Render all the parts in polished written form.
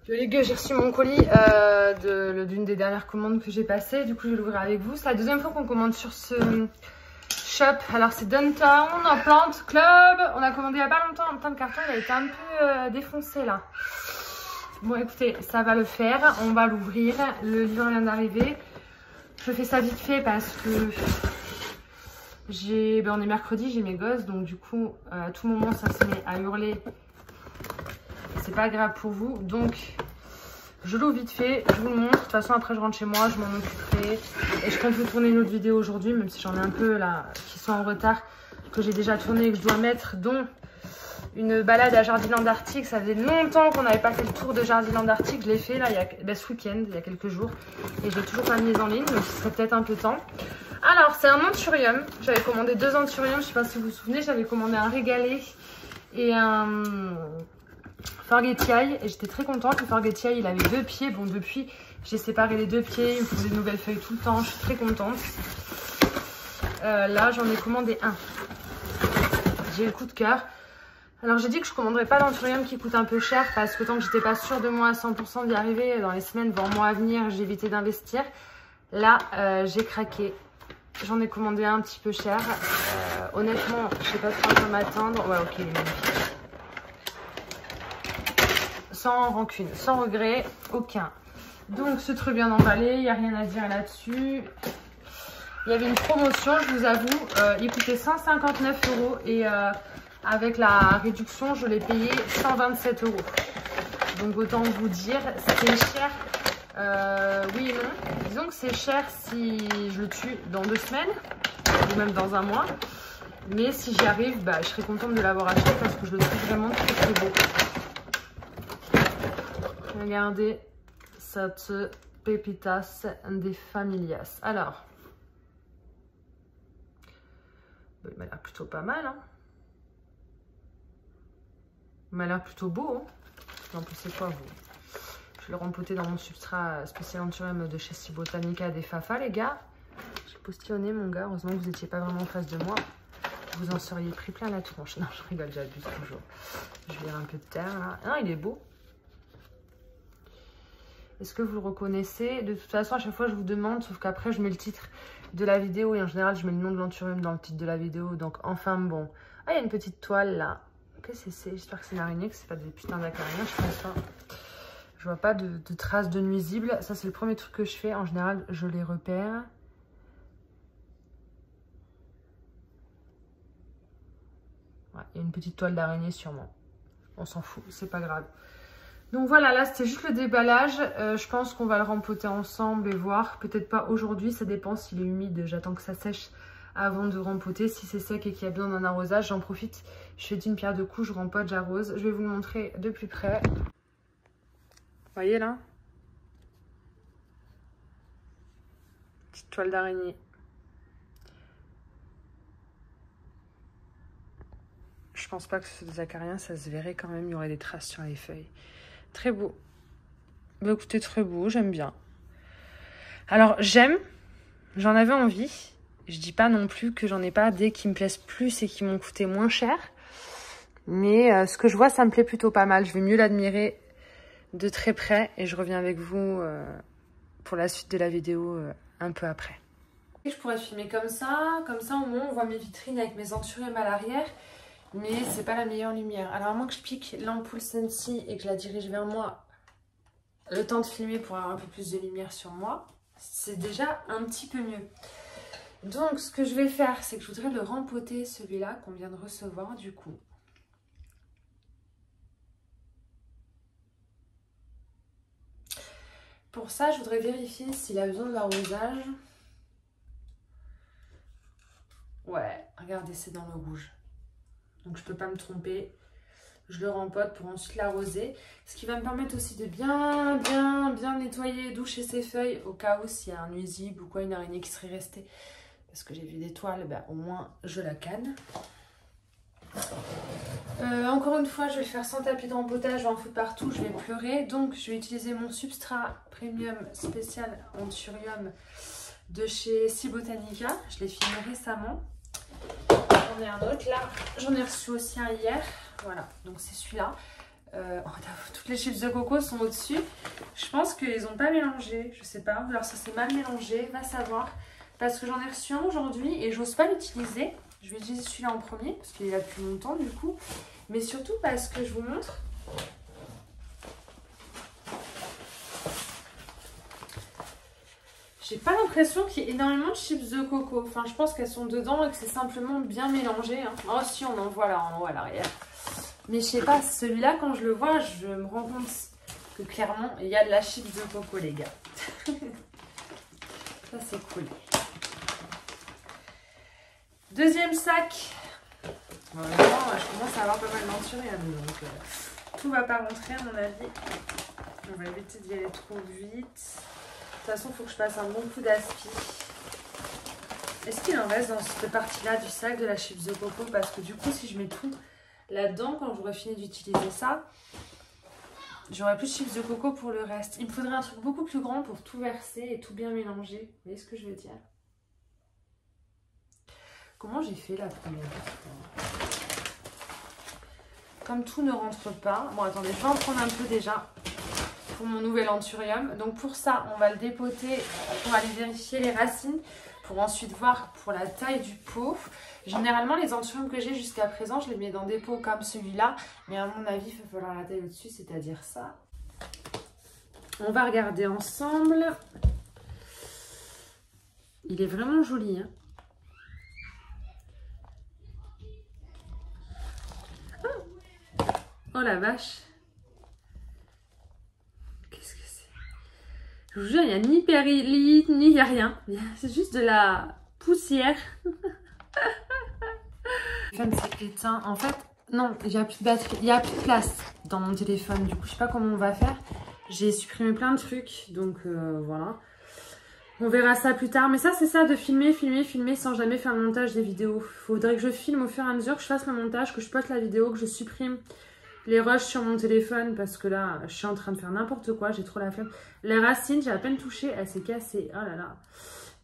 Les gars, j'ai reçu mon colis d'une des dernières commandes que j'ai passées. Du coup, je vais l'ouvrir avec vous. C'est la deuxième fois qu'on commande sur ce shop. Alors, c'est Downtown Plant Club. On a commandé il n'y a pas longtemps. Plein de carton, il a été un peu défoncé là. Bon, écoutez, ça va le faire. On va l'ouvrir. Le livreur vient d'arriver. Je fais ça vite fait parce que on est mercredi, j'ai mes gosses. Donc, du coup, à tout moment, ça se met à hurler. C'est pas grave pour vous, donc je l'ouvre vite fait, je vous le montre. De toute façon, après je rentre chez moi, je m'en occuperai. Et je compte vous tourner une autre vidéo aujourd'hui, même si j'en ai un peu là qui sont en retard, que j'ai déjà tourné et que je dois mettre, dont une balade à Jardiland Arctique. Ça faisait longtemps qu'on n'avait pas fait le tour de Jardiland Arctique. Je l'ai fait là ce week-end, il y a quelques jours, et je l'ai toujours pas mise en ligne, donc ce serait peut-être un peu temps. Alors, c'est un anthurium. J'avais commandé 2 anthuriums, je sais pas si vous vous souvenez, j'avais commandé un régalé et un Forgetiae, et j'étais très contente. Le Forgetiae, il avait 2 pieds. Bon, depuis, j'ai séparé les 2 pieds. Il me faut des nouvelles feuilles tout le temps. Je suis très contente. Là, j'en ai commandé un. J'ai le coup de cœur. Alors, j'ai dit que je ne commanderais pas d'anthurium qui coûte un peu cher parce que tant que j'étais pas sûre de moi à 100% d'y arriver dans les semaines, voire mois à venir, j'ai évité d'investir. Là, j'ai craqué. J'en ai commandé un petit peu cher. Honnêtement, je sais pas trop à quoi m'attendre. Ouais, ok, il est magnifique. Sans rancune, sans regret, aucun. Donc c'est très bien emballé, il n'y a rien à dire là-dessus. Il y avait une promotion, je vous avoue, il coûtait 159 € et avec la réduction, je l'ai payé 127 €. Donc autant vous dire, c'est cher, oui et non. Disons que c'est cher si je le tue dans 2 semaines ou même dans un mois. Mais si j'y arrive, je serai contente de l'avoir acheté parce que je le trouve vraiment très très beau. Regardez cette Pepitas des Familias. Alors, il m'a l'air plutôt pas mal. Hein. Il m'a l'air plutôt beau. Hein. Vous en pensez quoi, vous? Je vais le rempoter dans mon substrat spécial anthurium de chez Cibotanica des Fafa, les gars. J'ai postillonné, mon gars. Heureusement que vous n'étiez pas vraiment en face de moi. Vous en seriez pris plein la tronche. Non, je rigole, j'abuse toujours. Je vais un peu de terre, là. Ah, il est beau. Est-ce que vous le reconnaissez? De toute façon, à chaque fois, je vous demande, sauf qu'après, je mets le titre de la vidéo et en général, je mets le nom de l'anthurium dans le titre de la vidéo. Donc, enfin, bon. Ah, il y a une petite toile, là. Qu'est-ce que c'est? J'espère que c'est une araignée, que c'est pas des putains d'acariens, je pense pas. Je vois pas de traces de nuisibles. Ça, c'est le premier truc que je fais. En général, je les repère. Ouais, il y a une petite toile d'araignée sûrement. On s'en fout, c'est pas grave. Donc voilà, là c'était juste le déballage. Je pense qu'on va le rempoter ensemble et voir. Peut-être pas aujourd'hui, ça dépend s'il est humide. J'attends que ça sèche avant de rempoter. Si c'est sec et qu'il y a besoin d'un arrosage, j'en profite. Je fais d'une pierre deux coups, je rempote, j'arrose. Je vais vous le montrer de plus près. Vous voyez là? Petite toile d'araignée. Je pense pas que ce des acariens, ça se verrait quand même. Il y aurait des traces sur les feuilles. Très beau. Bah, écoutez, très beau, j'aime bien. Alors, j'aime, j'en avais envie. Je dis pas non plus que j'en ai pas des qui me plaisent plus et qui m'ont coûté moins cher. Mais ce que je vois, ça me plaît plutôt pas mal. Je vais mieux l'admirer de très près et je reviens avec vous pour la suite de la vidéo un peu après. Je pourrais filmer comme ça au moins on voit mes vitrines avec mes anthuriums à l'arrière. Mais c'est pas la meilleure lumière. Alors à moins que je pique l'ampoule Sensi et que je la dirige vers moi, le temps de filmer pour avoir un peu plus de lumière sur moi, c'est déjà un petit peu mieux. Donc ce que je vais faire, c'est que je voudrais le rempoter, celui-là qu'on vient de recevoir du coup. Pour ça, je voudrais vérifier s'il a besoin d'arrosage. Ouais, regardez, c'est dans le rouge. Donc je ne peux pas me tromper. Je le rempote pour ensuite l'arroser. Ce qui va me permettre aussi de bien nettoyer, doucher ses feuilles au cas où s'il y a un nuisible ou quoi, une araignée qui serait restée. Parce que j'ai vu des toiles, au moins je la canne. Encore une fois, je vais le faire sans tapis de rempotage, je vais en foutre partout, je vais pleurer. Donc je vais utiliser mon substrat premium spécial anthurium de chez Cibotanica. Je l'ai filmé récemment. J'en ai un autre là, j'en ai reçu aussi un hier, voilà, donc c'est celui-là. Toutes les chips de coco sont au-dessus. Je pense qu'ils n'ont pas mélangé. Je sais pas. Ou alors ça s'est mal mélangé. Va savoir. Parce que j'en ai reçu un aujourd'hui et j'ose pas l'utiliser. Je vais utiliser celui-là en premier parce qu'il est là depuis longtemps du coup. Mais surtout parce que je vous montre. J'ai pas l'impression qu'il y ait énormément de chips de coco. Enfin, je pense qu'elles sont dedans et que c'est simplement bien mélangé. Hein. Oh si, on en voit là en haut à l'arrière. Mais je sais pas, celui-là, quand je le vois, je me rends compte que clairement, il y a de la chips de coco, les gars. Ça, c'est cool. Deuxième sac. Bon, je commence à avoir pas mal d'anthurium, donc tout va pas rentrer à mon avis. On va éviter d'y aller trop vite. De toute façon, il faut que je passe un bon coup d'aspi. Est-ce qu'il en reste dans cette partie-là du sac de la chips de coco? Parce que du coup, si je mets tout là-dedans, quand j'aurai fini d'utiliser ça, j'aurai plus de chips de coco pour le reste. Il me faudrait un truc beaucoup plus grand pour tout verser et tout bien mélanger. Vous voyez ce que je veux dire? Comment j'ai fait la première fois? Comme tout ne rentre pas. Bon, attendez, je vais en prendre un peu déjà pour mon nouvel anthurium. Donc pour ça, on va le dépoter pour aller vérifier les racines, pour ensuite voir pour la taille du pot. Généralement, les anthuriums que j'ai jusqu'à présent, je les mets dans des pots comme celui-là. Mais à mon avis, il va falloir la taille au-dessus, c'est-à-dire ça. On va regarder ensemble. Il est vraiment joli, hein. Oh la vache! Qu'est-ce que c'est? Je vous jure, il n'y a ni périllite, ni il n'y a rien. C'est juste de la poussière. Le téléphone s'est éteint. En fait, non, il n'y a plus de batterie. Il n'y a plus de place dans mon téléphone. Du coup, je ne sais pas comment on va faire. J'ai supprimé plein de trucs. Donc, voilà. On verra ça plus tard. Mais ça, c'est ça de filmer sans jamais faire le montage des vidéos. Il faudrait que je filme au fur et à mesure, que je fasse le montage, que je poste la vidéo, que je supprime les rushs sur mon téléphone parce que là, je suis en train de faire n'importe quoi. J'ai trop la flemme. Les racines, j'ai à peine touché. Elle s'est cassée. Oh là là.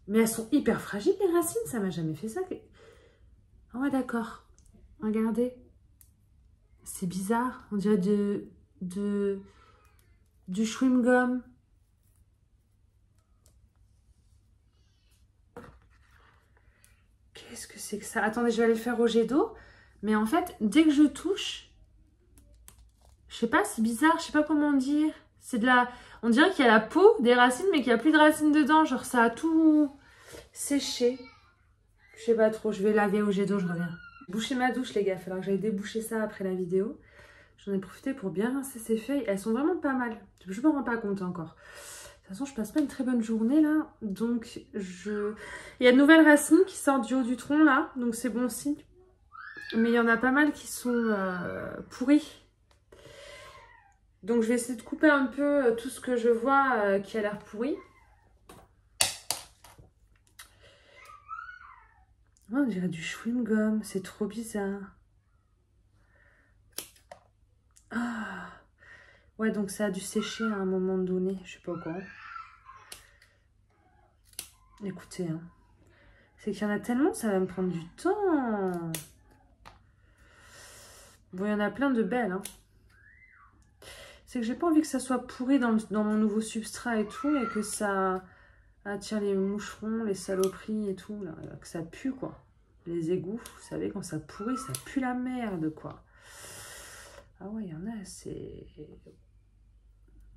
Mais elles sont hyper fragiles, les racines. Ça m'a jamais fait ça. Ah ouais, d'accord. Regardez. C'est bizarre. On dirait du chewing-gum. Qu'est-ce que c'est que ça? Attendez, je vais aller le faire au jet d'eau. Mais en fait, dès que je touche, je sais pas, c'est bizarre. Je sais pas comment dire. C'est de la... On dirait qu'il y a la peau des racines, mais qu'il n'y a plus de racines dedans. Genre, ça a tout séché. Je sais pas trop. Je vais laver au jet d'eau, je reviens. Boucher ma douche, les gars. Il va falloir que j'aille déboucher ça après la vidéo. J'en ai profité pour bien rincer ces feuilles. Elles sont vraiment pas mal. Je me rends pas compte encore. De toute façon, je passe pas une très bonne journée là. Donc, il y a de nouvelles racines qui sortent du haut du tronc là. Donc, c'est bon signe. Mais il y en a pas mal qui sont pourries. Donc, je vais essayer de couper un peu tout ce que je vois qui a l'air pourri. Oh, on dirait du chewing-gum. C'est trop bizarre. Ah. Ouais, donc ça a dû sécher à un moment donné. Je sais pas quand. Écoutez, hein. C'est qu'il y en a tellement, ça va me prendre du temps. Bon, il y en a plein de belles, hein. C'est que j'ai pas envie que ça soit pourri dans mon nouveau substrat et tout, et que ça attire les moucherons, les saloperies et tout, là, que ça pue, quoi. Les égouts, vous savez, quand ça pourrit, ça pue la merde, quoi. Ah ouais, il y en a, c'est...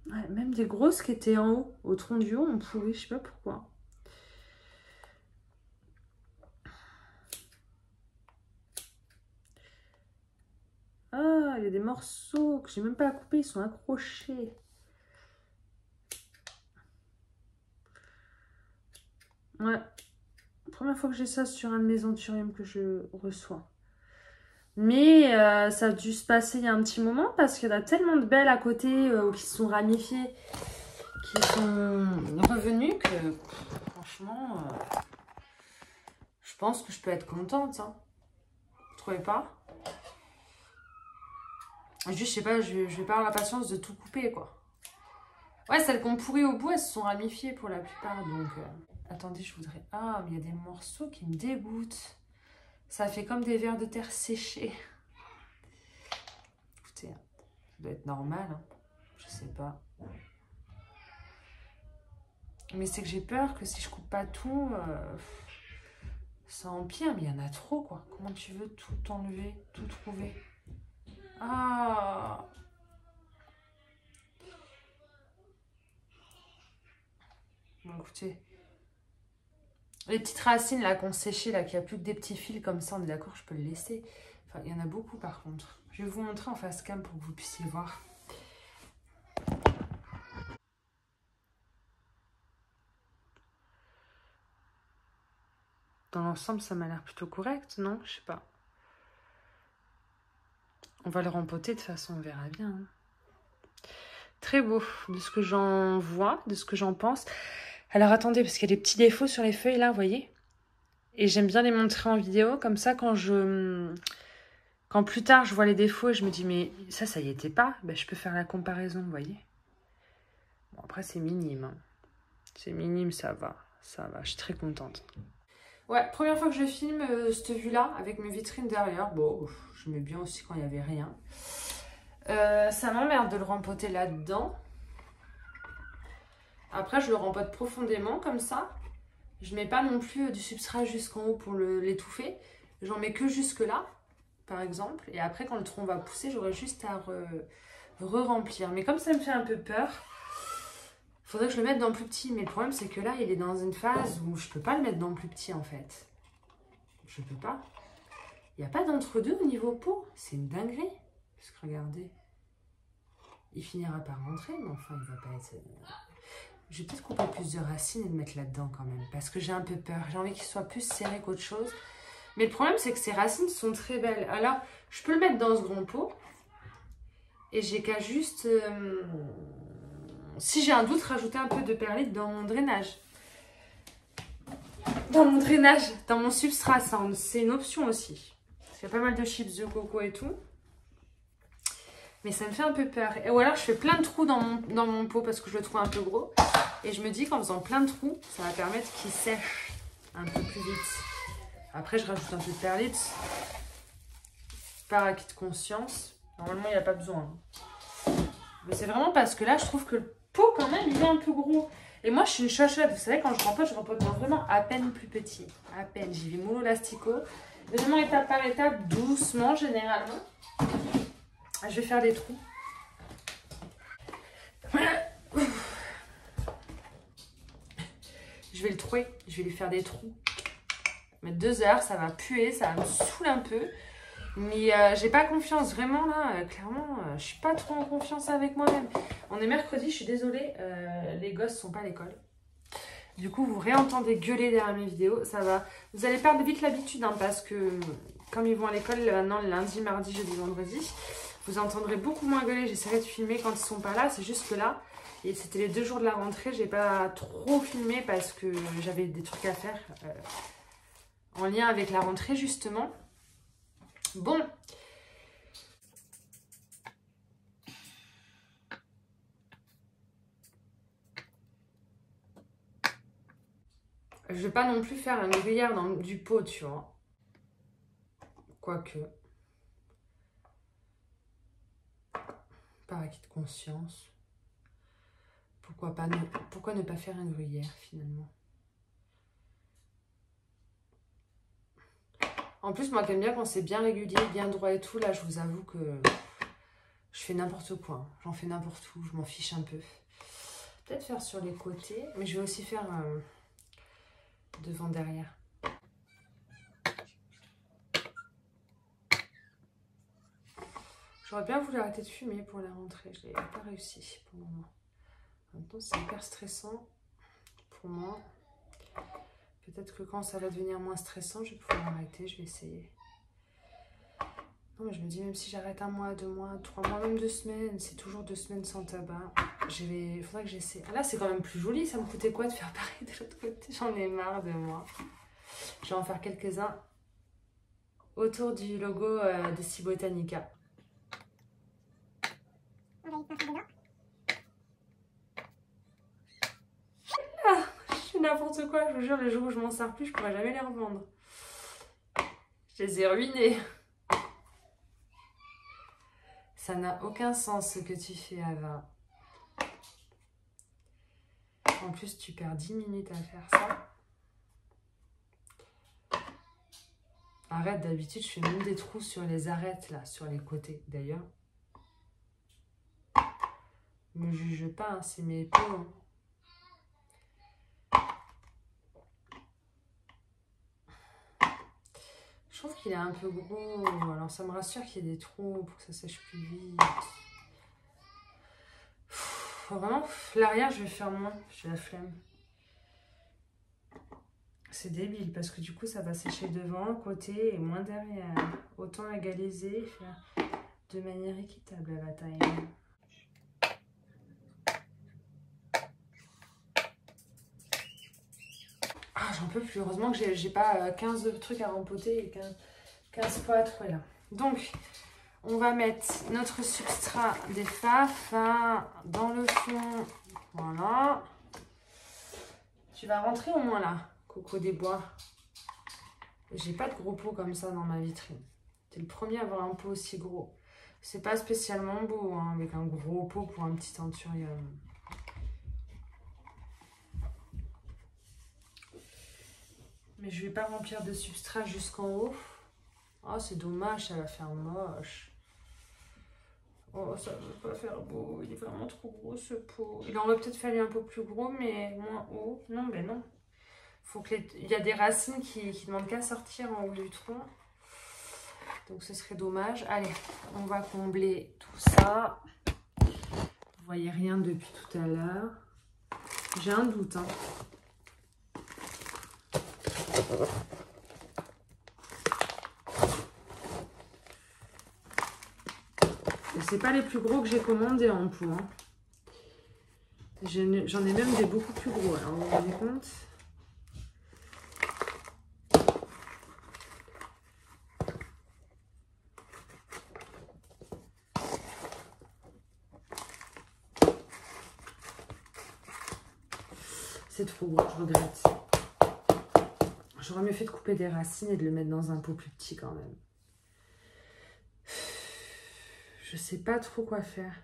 Ouais, même des grosses qui étaient en haut, au tronc du haut, ont pourri, je sais pas pourquoi. Ah, il y a des morceaux que j'ai même pas à couper, ils sont accrochés. Ouais, première fois que j'ai ça sur un de mes anthuriums que je reçois. Mais ça a dû se passer il y a un petit moment parce qu'il y en a tellement de belles à côté qui se sont ramifiées, qui sont revenues que franchement, je pense que je peux être contente. Hein. Vous trouvez pas? Juste, je sais pas, je vais pas avoir la patience de tout couper, quoi. Ouais, celles qui ont pourri au bout, elles se sont ramifiées pour la plupart, donc... Attendez, je voudrais... Ah, mais il y a des morceaux qui me dégoûtent. Ça fait comme des vers de terre séchés. Écoutez, doit être normal, hein. Je sais pas. Mais c'est que j'ai peur que si je coupe pas tout, ça empire. Mais il y en a trop, quoi. Comment tu veux tout enlever, tout trouver? Ah! Bon, écoutez. Les petites racines, là, qu'on séchait, là, qu'il n'y a plus que des petits fils comme ça, on est d'accord, je peux le laisser. Enfin, il y en a beaucoup, par contre. Je vais vous montrer en face cam pour que vous puissiez voir. Dans l'ensemble, ça m'a l'air plutôt correct, non? Je sais pas. On va le rempoter, de toute façon, on verra bien. Hein. Très beau, de ce que j'en vois, de ce que j'en pense. Alors, attendez, parce qu'il y a des petits défauts sur les feuilles, là, vous voyez? Et j'aime bien les montrer en vidéo, comme ça, quand plus tard, je vois les défauts et je me dis, mais ça y était pas, ben, je peux faire la comparaison, vous voyez? Bon, après, c'est minime. Hein. C'est minime, ça va, je suis très contente. Ouais, première fois que je filme cette vue-là, avec mes vitrines derrière. Bon, je mets bien aussi quand il n'y avait rien. Ça m'emmerde de le rempoter là-dedans. Après, je le rempote profondément, comme ça. Je mets pas non plus du substrat jusqu'en haut pour l'étouffer. J'en mets que jusque-là, par exemple. Et après, quand le tronc va pousser, j'aurai juste à re-remplir. Mais comme ça me fait un peu peur, il faudrait que je le mette dans le plus petit. Mais le problème, c'est que là, il est dans une phase où je peux pas le mettre dans le plus petit, en fait. Je peux pas. Il n'y a pas d'entre-deux au niveau peau. C'est une dinguerie. Parce que regardez, il finira par rentrer, mais enfin, il va pas être... Je vais peut-être couper plus de racines et le mettre là-dedans quand même. Parce que j'ai un peu peur. J'ai envie qu'il soit plus serré qu'autre chose. Mais le problème, c'est que ces racines sont très belles. Alors, je peux le mettre dans ce grand pot. Et j'ai qu'à juste... si j'ai un doute, rajouter un peu de perlite dans mon drainage. Dans mon drainage, dans mon substrat, ça, c'est une option aussi. Parce qu'il y a pas mal de chips de coco et tout. Mais ça me fait un peu peur. Ou alors, je fais plein de trous dans mon pot parce que je le trouve un peu gros. Et je me dis qu'en faisant plein de trous, ça va permettre qu'il sèche un peu plus vite. Après, je rajoute un peu de perlite. Par acquis de conscience. Normalement, il n'y a pas besoin. Mais c'est vraiment parce que là, je trouve que le pot, quand même, il est un peu gros. Et moi, je suis une chochotte. Vous savez, quand je rempote vraiment à peine plus petit. À peine. J'y vais mollo lastico. Vraiment étape par étape, doucement, généralement. Je vais faire des trous. Je vais le trouer. Je vais lui faire des trous. Mettre 2 heures, ça va puer, ça va me saouler un peu. Mais j'ai pas confiance, vraiment là, clairement, je suis pas trop en confiance avec moi-même. On est mercredi, je suis désolée, les gosses sont pas à l'école. Du coup, vous réentendez gueuler derrière mes vidéos, ça va. Vous allez perdre vite l'habitude, hein, parce que comme ils vont à l'école maintenant, le lundi, mardi, jeudi, vendredi, vous entendrez beaucoup moins gueuler. J'essaierai de filmer quand ils sont pas là, c'est juste que là, et c'était les 2 jours de la rentrée, j'ai pas trop filmé parce que j'avais des trucs à faire en lien avec la rentrée, justement. Bon. Je vais pas non plus faire une gruyère dans du pot, tu vois. Quoique. Par acquis de conscience. Pourquoi ne pas faire une gruyère, finalement? En plus, moi qui aime bien quand c'est bien régulier, bien droit et tout, là, je vous avoue que je fais n'importe quoi. J'en fais n'importe où, je m'en fiche un peu. Peut-être faire sur les côtés, mais je vais aussi faire devant, derrière. J'aurais bien voulu arrêter de fumer pour la rentrée, je n'ai pas réussi pour le moment. En même temps, c'est hyper stressant pour moi. Peut-être que quand ça va devenir moins stressant, je vais pouvoir arrêter, je vais essayer. Non, mais je me dis, même si j'arrête 1 mois, 2 mois, 3 mois, même 2 semaines, c'est toujours 2 semaines sans tabac. Il faudrait que j'essaie. Ah là, c'est quand même plus joli, ça me coûtait quoi de faire pareil de l'autre côté? J'en ai marre de moi. Je vais en faire quelques-uns autour du logo de Cibotanica. Ah, je fais n'importe quoi, je vous jure, le jour où je m'en sers plus, je pourrais jamais les revendre. Je les ai ruinés. Ça n'a aucun sens ce que tu fais, Ava. En plus, tu perds 10 minutes à faire ça. Arrête, d'habitude, je fais même des trous sur les arêtes, là, sur les côtés. D'ailleurs, ne me juge pas, hein, c'est mes peaux. Hein. Je trouve qu'il est un peu gros. Alors, ça me rassure qu'il y ait des trous pour que ça sèche plus vite. Vraiment, l'arrière, je vais faire moins. J'ai la flemme. C'est débile parce que du coup, ça va sécher devant, côté et moins derrière. Autant égaliser et faire de manière équitable à la taille. Ah, j'en peux plus. Heureusement que j'ai pas 15 trucs à rempoter et 15 pots à trouver là. Donc, on va mettre notre substrat des faf dans le fond. Voilà. Tu vas rentrer au moins là, Coco des Bois. J'ai pas de gros pot comme ça dans ma vitrine. T'es le premier à avoir un pot aussi gros. C'est pas spécialement beau, hein, avec un gros pot pour un petit anthurium. Mais je vais pas remplir de substrat jusqu'en haut. Oh, c'est dommage, ça va faire moche. Oh, ça veut pas faire beau. Il est vraiment trop gros ce pot. Il en aurait peut-être fallu un peu plus gros, mais moins haut. Non, mais non. Faut que il y a des racines qui demandent qu'à sortir en haut du tronc. Donc ce serait dommage. Allez, on va combler tout ça. Vous voyez rien depuis tout à l'heure. J'ai un doute, hein. C'est pas les plus gros que j'ai commandés en pot. Hein. J'en ai même des beaucoup plus gros. Alors vous vous rendez compte? C'est trop gros, je regrette. J'aurais mieux fait de couper des racines et de le mettre dans un pot plus petit quand même. Je sais pas trop quoi faire.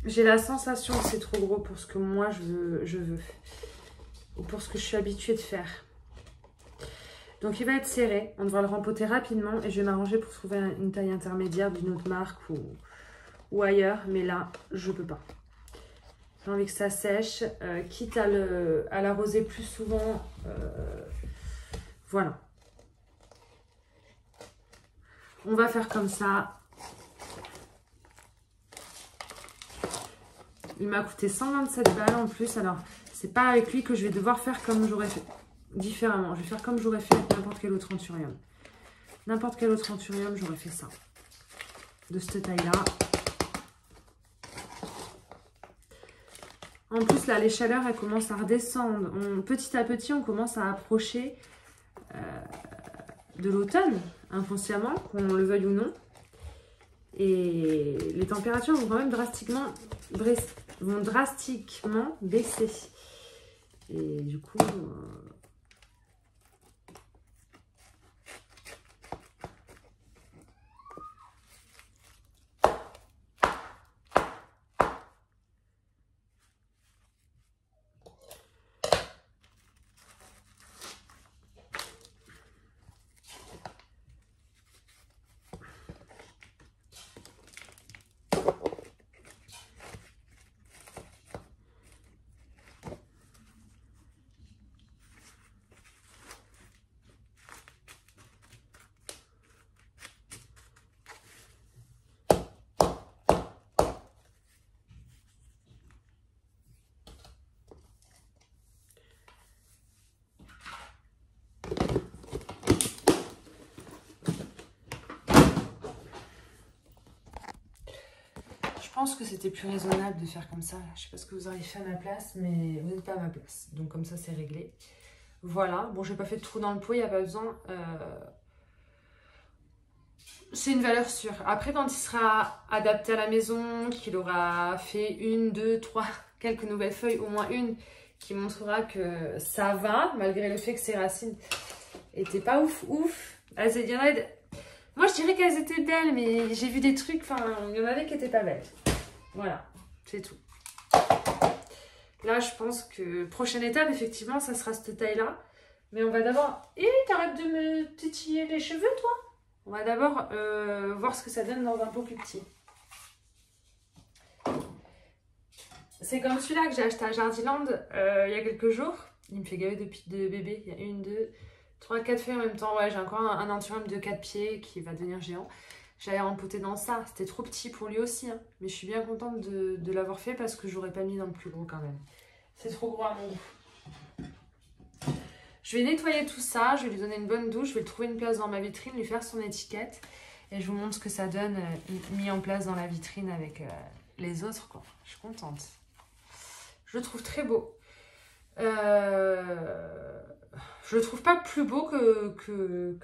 J'ai la sensation que c'est trop gros pour ce que moi je veux. Ou pour ce que je suis habituée de faire. Donc il va être serré. On devra le rempoter rapidement. Et je vais m'arranger pour trouver une taille intermédiaire d'une autre marque ou ailleurs. Mais là, je peux pas. J'ai envie que ça sèche. Quitte à l'arroser plus souvent. Voilà. On va faire comme ça. Il m'a coûté 127 balles en plus. Alors, c'est pas avec lui que je vais devoir faire comme j'aurais fait. Différemment. Je vais faire comme j'aurais fait avec n'importe quel autre anthurium. N'importe quel autre anthurium, j'aurais fait ça. De cette taille-là. En plus, là, les chaleurs, elles commencent à redescendre. Petit à petit, on commence à approcher de l'automne, inconsciemment, qu'on le veuille ou non. Et les températures vont quand même drastiquement baisser. Et du coup... pense que c'était plus raisonnable de faire comme ça. Je sais pas ce que vous auriez fait à ma place, mais vous n'êtes pas à ma place. Donc comme ça, c'est réglé. Voilà. Bon, j'ai pas fait de trou dans le pot, il n'y a pas besoin. C'est une valeur sûre. Après, quand il sera adapté à la maison, qu'il aura fait une, deux, trois, quelques nouvelles feuilles, au moins une, qui montrera que ça va, malgré le fait que ses racines étaient pas ouf, ouf. Il y en a... Moi, je dirais qu'elles étaient belles, mais j'ai vu des trucs, enfin, il y en avait qui étaient pas belles. Voilà, c'est tout. Là, je pense que prochaine étape, effectivement, ça sera cette taille-là. Mais on va d'abord... t'arrêtes de me titiller les cheveux, toi? On va d'abord voir ce que ça donne dans un pot plus petit. C'est comme celui-là que j'ai acheté à Jardiland il y a quelques jours. Il me fait gaver de bébé. Il y a 1, 2, 3, 4 feuilles en même temps. Ouais, j'ai encore un anthurium de 4 pieds qui va devenir géant. J'allais rempoter dans ça. C'était trop petit pour lui aussi. Hein. Mais je suis bien contente de l'avoir fait parce que j'aurais pas mis dans le plus gros quand même. C'est trop gros à mon goût. Je vais nettoyer tout ça. Je vais lui donner une bonne douche. Je vais lui trouver une place dans ma vitrine, lui faire son étiquette. Et je vous montre ce que ça donne mis en place dans la vitrine avec les autres, quoi. Je suis contente. Je le trouve très beau. Je le trouve pas plus beau que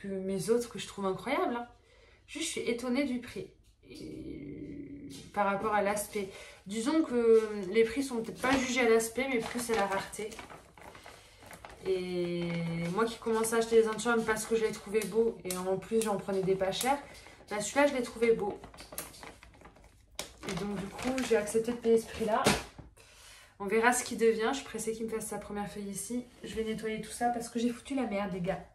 mes autres que je trouve incroyables. Hein. Juste, je suis étonnée du prix. Par rapport à l'aspect. Disons que les prix sont peut-être pas jugés à l'aspect, mais plus à la rareté. Et moi qui commence à acheter des anthuriums parce que je les trouvais beaux, et en plus j'en prenais des pas chers, bah celui-là je l'ai trouvé beau. Et donc du coup j'ai accepté de payer ce prix-là. On verra ce qu'il devient. Je suis pressée qu'il me fasse sa première feuille ici. Je vais nettoyer tout ça parce que j'ai foutu la merde, les gars.